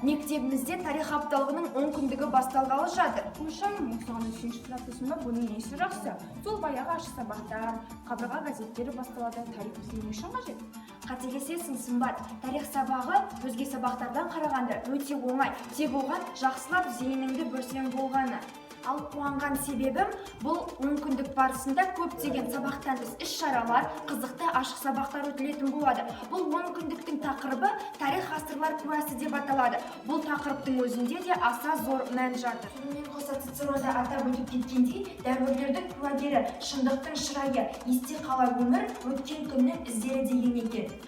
мектебімізде тарих апталығының 10 күндігі басталғалы жатыр. Ошаның 93-ші сыныптасында бұның несі жақсы? Сол баяғы ашық сабақтар, қабырға газеттері басталады, тарих бізге не үшін қажет? Қателесесің, Сымбат. Тарих сабағы өзге сабақтардан қарағанда өте оңай. Тек оған жақсылап зейініңді бөлсең болғаны. Ал қуанған себебім, бұл 10 күндік барысында көптеген сабақтан тыс іс-шаралар, қызықты ашық сабақтар өтілетін болады. Бұл 10 күндіктің тақырыбы тарих ғасырлар куәсі деп аталады. Бұл тақырыптың өзінде де аса зор мән жатыр. Сонымен қоса Цицерода атап өтіп кеткендей, дәуірлердің куәгері, шындықтың шырайы, есте қалар өмір, өткен күннің іздері деген екен.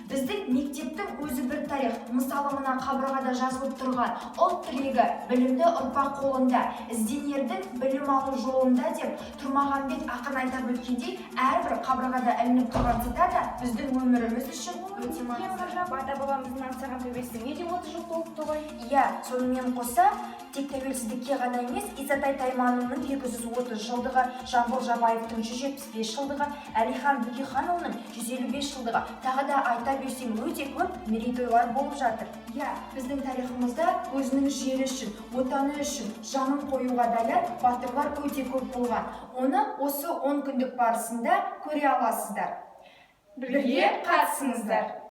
Біздің мектептің өзі бір тарих. Мысалы мына қабырғада жазылып тұрған ұлт тірегі, білімді ұрпақ қолында, ізденердің білім алу жолында деп Тұрмағанбет ақын айтып өткендей, әрбір қабырғада ілініп тұрған цитата біздің өміріміз үшін өте маңызды. Ата-бабамыздың аңсаған төбесіне де 30 жыл толыпты ғой. Иә, сонымен қоса тек тәуелсіздікке ғана емес, Исатай Тайманұлының 230 жылдығы, Жамбыл Жабаевтың 175 жылдығы, Әлихан Бөкейханұлының 155 жылдығы, тағы да айта берсең өте көп мерейтойлар болып жатыр. Иә, біздің тарихымызда өзінің жері үшін, отаны үшін жанын қоюға даяр батырлар өте көп болған. Оны осы 10 күндік барысында көре аласыздар. Бірге қатысыңыздар.